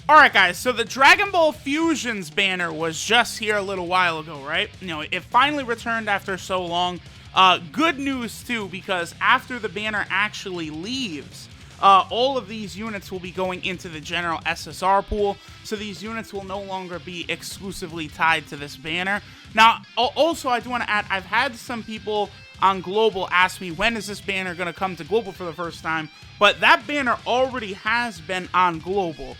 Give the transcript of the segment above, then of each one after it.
Alright guys, so the Dragon Ball Fusions banner was just here a little while ago, right? You know, it finally returned after so long. Good news too, because after the banner actually leaves, all of these units will be going into the general SSR pool, so these units will no longer be exclusively tied to this banner. Now, also I do want to add, I've had some people on Global ask me, when is this banner going to come to Global for the first time? But that banner already has been on Global.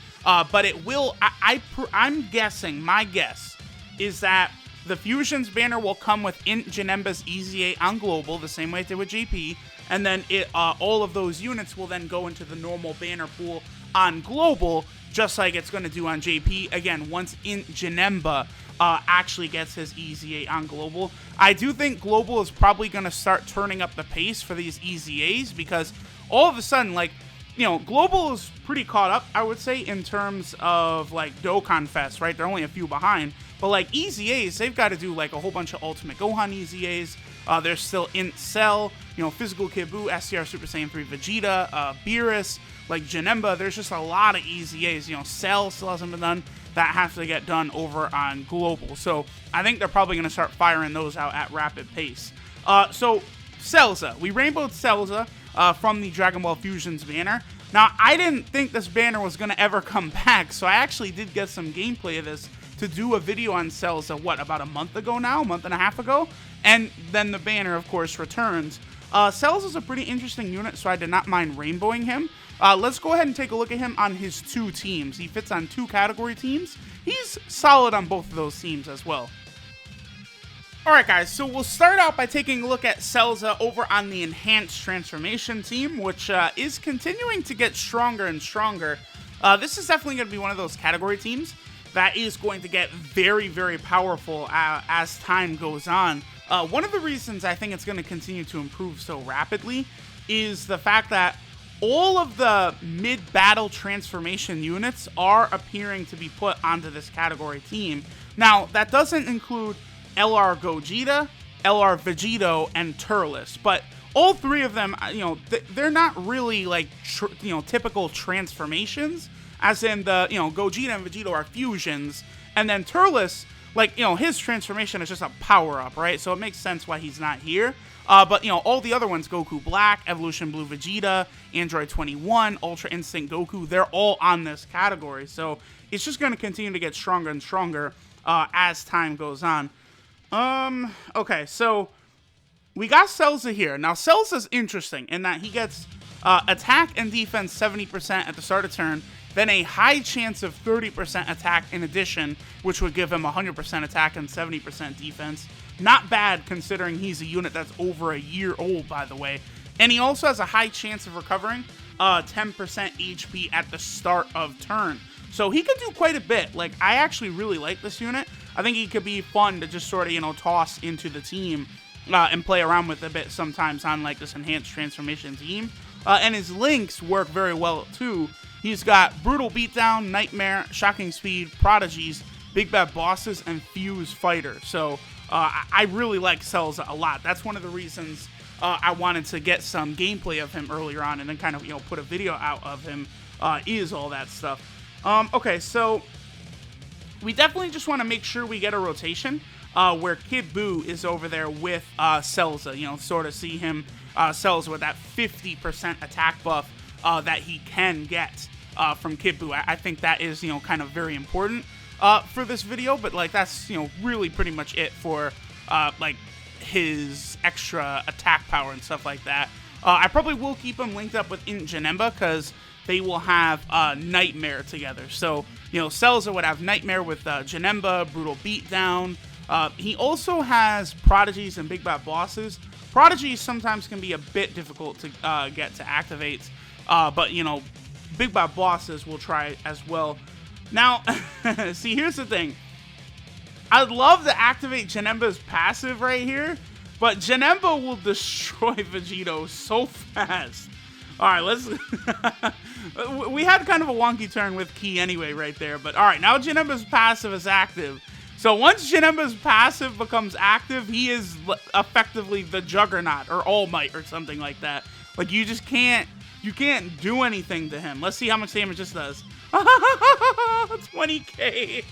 But it will, I'm guessing, my guess is that the Fusions banner will come within Janemba's EZA on Global, the same way it did with JP, and then all of those units will then go into the normal banner pool on Global, just like it's going to do on JP, again, once Janemba actually gets his EZA on Global. I do think Global is probably going to start turning up the pace for these EZAs, because all of a sudden, like, you know, Global is pretty caught up, I would say, in terms of, like, Dokkan Fest, right? They're only a few behind. But, like, EZAs, they've got to do, like, a whole bunch of Ultimate Gohan EZAs. There's still Int Cell, you know, Physical Kid Buu, SCR Super Saiyan 3 Vegeta, Beerus, like, Janemba. There's just a lot of EZAs. You know, Cell still hasn't been done. That has to get done over on Global. So, I think they're probably going to start firing those out at rapid pace. So, Cellza. We rainbowed Cellza from the Dragon Ball Fusions banner. Now, I didn't think this banner was going to ever come back, so I actually did get some gameplay of this to do a video on Cellza, what, about a month ago now? A month and a half ago? And then the banner, of course, returns. Cellza's a pretty interesting unit, so I did not mind rainbowing him. Let's go ahead and take a look at him on his two teams. He fits on 2 category teams. He's solid on both of those teams as well. Alright guys, so we'll start out by taking a look at Cellza over on the Enhanced Transformation team, which is continuing to get stronger and stronger. This is definitely going to be one of those category teams that is going to get very, very powerful as time goes on. One of the reasons I think it's going to continue to improve so rapidly is the fact that all of the mid-battle transformation units are appearing to be put onto this category team. Now, that doesn't include LR Gogeta, LR Vegito, and Turles, but all 3 of them, you know, they're not really like, you know, typical transformations, as in the, you know, Gogeta and Vegito are fusions, and then Turles, like, you know, his transformation is just a power-up, right? So it makes sense why he's not here. But, you know, all the other ones, Goku Black, Evolution Blue Vegeta, Android 21, Ultra Instinct Goku, they're all on this category, so it's just going to continue to get stronger and stronger as time goes on. Okay, so we got Cellza here. Now, Cellza's interesting in that he gets attack and defense 70% at the start of turn, then a high chance of 30% attack in addition, which would give him 100% attack and 70% defense. Not bad considering he's a unit that's over a year old, by the way. And he also has a high chance of recovering 10% HP at the start of turn. So he could do quite a bit. Like, I actually really like this unit. I think he could be fun to just sort of, you know, toss into the team and play around with a bit sometimes on, like, this Enhanced Transformation team. And his links work very well, too. He's got Brutal Beatdown, Nightmare, Shocking Speed, Prodigies, Big Bad Bosses, and Fuse Fighter. So I really like Cellza a lot. That's one of the reasons I wanted to get some gameplay of him earlier on and then kind of, you know, put a video out of him, is all that stuff. Okay, so we definitely just want to make sure we get a rotation where Kid Buu is over there with Cellza, you know, sort of see him, Cellza with that 50% attack buff that he can get from Kid Buu. I think that is, you know, kind of very important for this video, but, like, that's, you know, really pretty much it for, like, his extra attack power and stuff like that. I probably will keep him linked up with Janemba, because they will have Nightmare together. So, you know, Cellza would have Nightmare with Janemba, Brutal Beatdown. He also has Prodigies and Big Bad Bosses. Prodigies sometimes can be a bit difficult to get to activate, but, you know, Big Bad Bosses will try as well. Now, see, here's the thing. I'd love to activate Janemba's passive right here, but Janemba will destroy Vegito so fast. Alright, let's... we had kind of a wonky turn with Ki anyway right there, but alright, now Janemba's passive is active. So once Janemba's passive becomes active, he is effectively the Juggernaut, or All Might, or something like that. Like, you can't do anything to him. Let's see how much damage this does. 20K.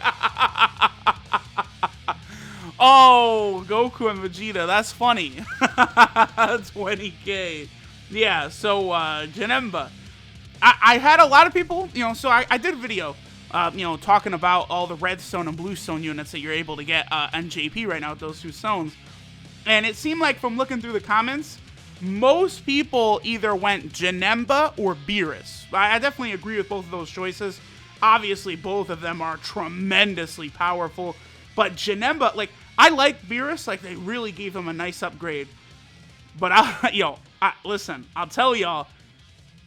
Oh, Goku and Vegeta. That's funny. 20K. Yeah, so Janemba. I had a lot of people, so I did a video, talking about all the redstone and bluestone units that you're able to get on JP right now with those two stones. And it seemed like from looking through the comments, most people either went Janemba or Beerus. I definitely agree with both of those choices. Obviously, both of them are tremendously powerful. But Janemba, like, I like Beerus. Like, they really gave him a nice upgrade. But, listen, I'll tell y'all,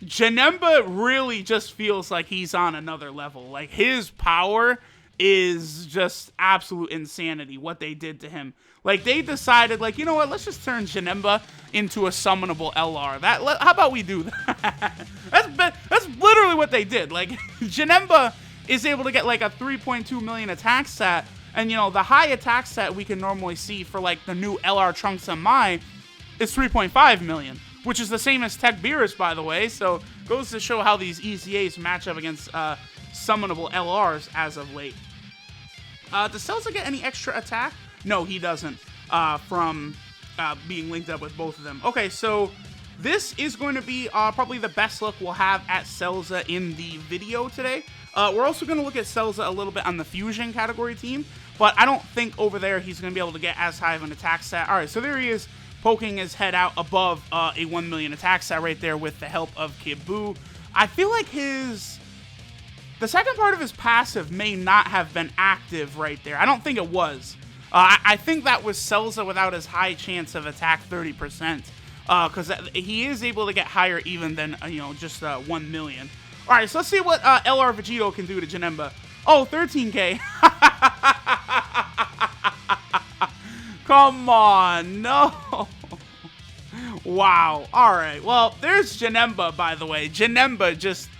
Janemba really just feels like he's on another level. Like, his power is just absolute insanity, what they did to him. Like, they decided, like, you know what, let's just turn Janemba into a summonable LR. How about we do that? That's literally what they did. Like, Janemba is able to get, like, a 3.2 million attack stat, and, the high attack stat we can normally see for, like, the new LR Trunks and Mai is 3.5 million, which is the same as Tech Beerus, by the way, so goes to show how these EZAs match up against summonable LRs as of late. Does Cellza get any extra attack? No, he doesn't, from being linked up with both of them. Okay, so this is going to be probably the best look we'll have at Cellza in the video today. We're also going to look at Cellza a little bit on the Fusion category team, but I don't think over there he's going to be able to get as high of an attack stat. All right, so there he is, poking his head out above a 1 million attack stat right there with the help of Kid Buu. I feel like the second part of his passive may not have been active right there. I don't think it was. I think that was Cellza without his high chance of attack 30%, because he is able to get higher even than, just 1 million. All right, so let's see what LR Vegito can do to Janemba. Oh, 13K. Come on, no. Wow. All right, well, there's Janemba, by the way. Janemba just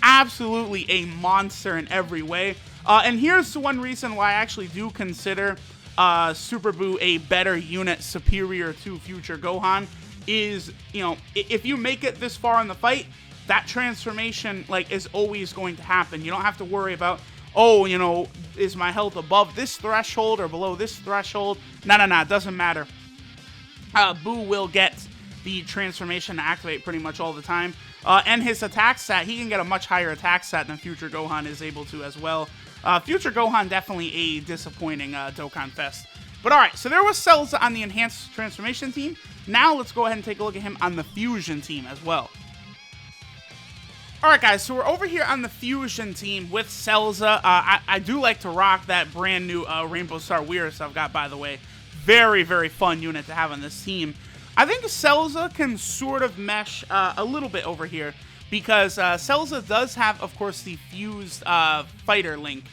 absolutely a monster in every way. And here's one reason why I actually do consider Super Buu a better unit superior to Future Gohan is, if you make it this far in the fight, that transformation, like, is always going to happen. You don't have to worry about, oh, is my health above this threshold or below this threshold? No, it doesn't matter. Buu will get the transformation to activate pretty much all the time. And his attack stat, he can get a much higher attack stat than Future Gohan is able to as well. Future Gohan, definitely a disappointing Dokkan Fest. But alright, so there was Cellza on the Enhanced Transformation team. Now let's go ahead and take a look at him on the Fusion team as well. Alright guys, so we're over here on the Fusion team with Cellza. I do like to rock that brand new Rainbow Star Weirus I've got, by the way. Very, very fun unit to have on this team. I think Cellza can sort of mesh a little bit over here, because Cellza does have, of course, the fused fighter link,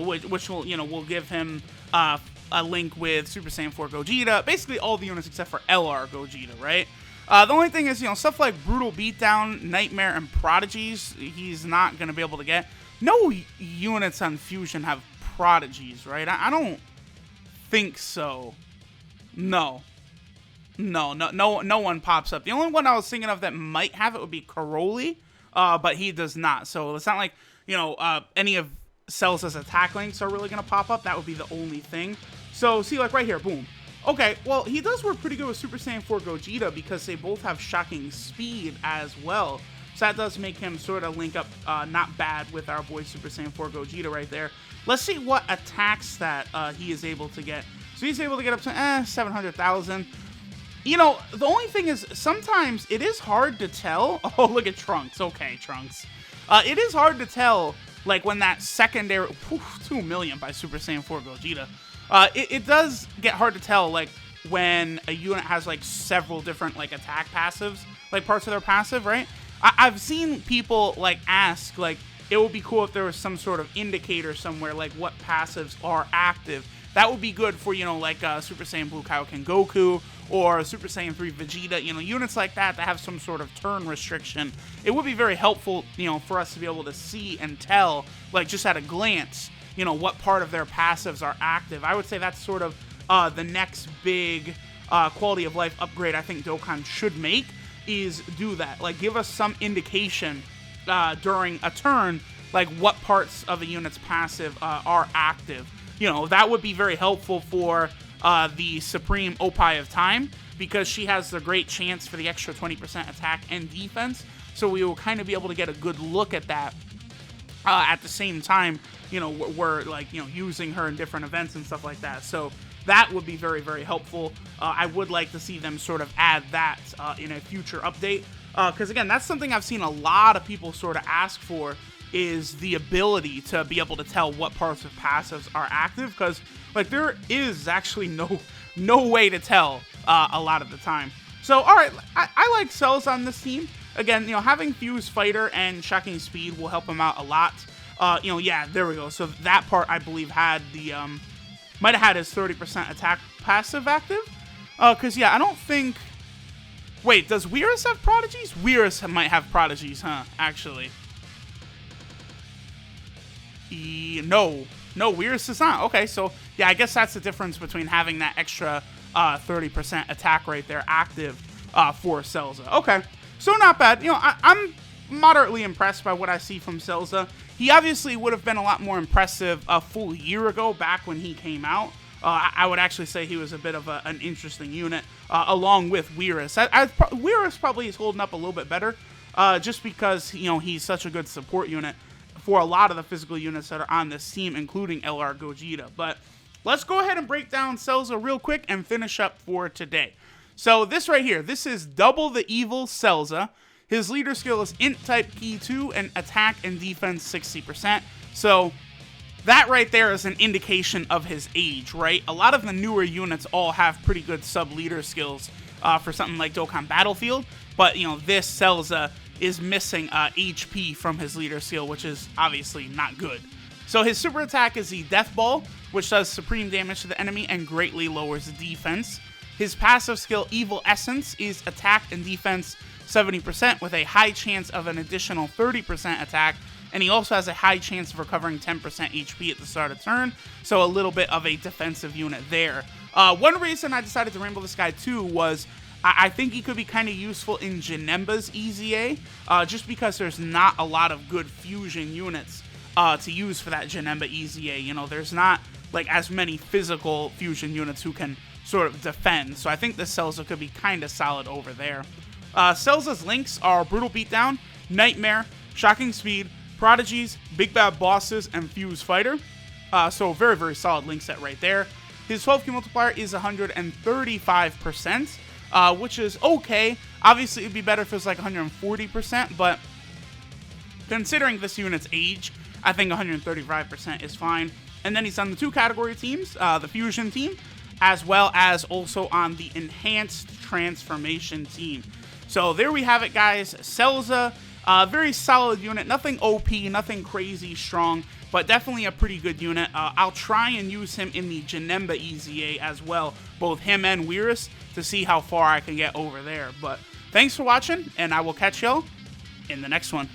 which will give him a link with Super Saiyan 4 Gogeta, basically all the units except for LR Gogeta, right? The only thing is, stuff like Brutal Beatdown, Nightmare, and Prodigies, he's not going to be able to get. No units on Fusion have Prodigies, right? I don't think so. No one pops up. The only one I was thinking of that might have it would be Karoli, but he does not. So it's not like, any of Cellza's attack links are really going to pop up. That would be the only thing. So see, like right here, boom. Okay, well, he does work pretty good with Super Saiyan 4 Gogeta because they both have shocking speed as well. So that does make him sort of link up not bad with our boy Super Saiyan 4 Gogeta right there. Let's see what attack stat he is able to get. So he's able to get up to 700,000. The only thing is, sometimes it is hard to tell. Oh, look at Trunks. Okay, Trunks. It is hard to tell, like, when that secondary... 2 million by Super Saiyan 4 Gogeta. It does get hard to tell, like, when a unit has, like, several different, like, attack passives, like, parts of their passive, right? I've seen people, like, ask, like, it would be cool if there was some sort of indicator somewhere, like, what passives are active. That would be good for, like, Super Saiyan Blue Kaioken Goku, or Super Saiyan 3 Vegeta, units like that have some sort of turn restriction. It would be very helpful, for us to be able to see and tell, like, just at a glance, what part of their passives are active. I would say that's sort of the next big quality of life upgrade I think Dokkan should make, is do that. Like, give us some indication during a turn like what parts of a unit's passive are active. You know, that would be very helpful for the Supreme Opie of Time, because she has the great chance for the extra 20% attack and defense. So we will kind of be able to get a good look at that at the same time, you know, we're like, you know, using her in different events and stuff like that. So that would be very, very helpful. I would like to see them sort of add that in a future update. Because again, that's something I've seen a lot of people sort of ask for, is the ability to be able to tell what parts of passives are active. Because like there is actually no way to tell a lot of the time. So all right, I like Cellza on this team. Again, you know, having Fuse Fighter and Shocking Speed will help him out a lot. You know, yeah, there we go. So that part, I believe, had the, might have had his 30% attack passive active. Because, yeah, I don't think... Wait, does Weirus have Prodigies? Weirus might have Prodigies, huh, actually. No, Weirus does not. Okay, so, yeah, I guess that's the difference between having that extra 30% attack right there active for Cellza. Okay. So not bad. You know, I'm moderately impressed by what I see from Cellza. He obviously would have been a lot more impressive a full year ago, back when he came out. I would actually say he was a bit of an interesting unit, along with Weirus. Weirus probably is holding up a little bit better, just because, you know, he's such a good support unit for a lot of the physical units that are on this team, including LR Gogeta. But let's go ahead and break down Cellza real quick and finish up for today. So this right here, this is double the evil Cellza. His leader skill is int type key 2 and attack and defense 60%. So that right there is an indication of his age, right? A lot of the newer units all have pretty good sub-leader skills for something like Dokkan Battlefield. But, you know, this Cellza is missing HP from his leader skill, which is obviously not good. So his super attack is the Death Ball, which does supreme damage to the enemy and greatly lowers defense. His passive skill, Evil Essence, is attack and defense 70% with a high chance of an additional 30% attack, and he also has a high chance of recovering 10% HP at the start of turn, so a little bit of a defensive unit there. One reason I decided to rainbow this guy too was I think he could be kind of useful in Janemba's EZA, just because there's not a lot of good fusion units to use for that Janemba EZA. You know, there's not like as many physical fusion units who can sort of defend, so I think this Cellza could be kind of solid over there. Cellza's links are Brutal Beatdown, Nightmare, Shocking Speed, Prodigies, Big Bad Bosses, and Fuse Fighter. So very, very solid link set right there. His 12 key multiplier is 135%, which is okay. Obviously, it'd be better if it was like 140%, but considering this unit's age, I think 135% is fine. And then he's on the 2 category teams, the Fusion team, as well as also on the Enhanced Transformation team. So there we have it, guys. Cellza, very solid unit. Nothing OP, nothing crazy strong, but definitely a pretty good unit. I'll try and use him in the Janemba EZA as well, both him and Weirus, to see how far I can get over there. But thanks for watching, and I will catch y'all in the next one.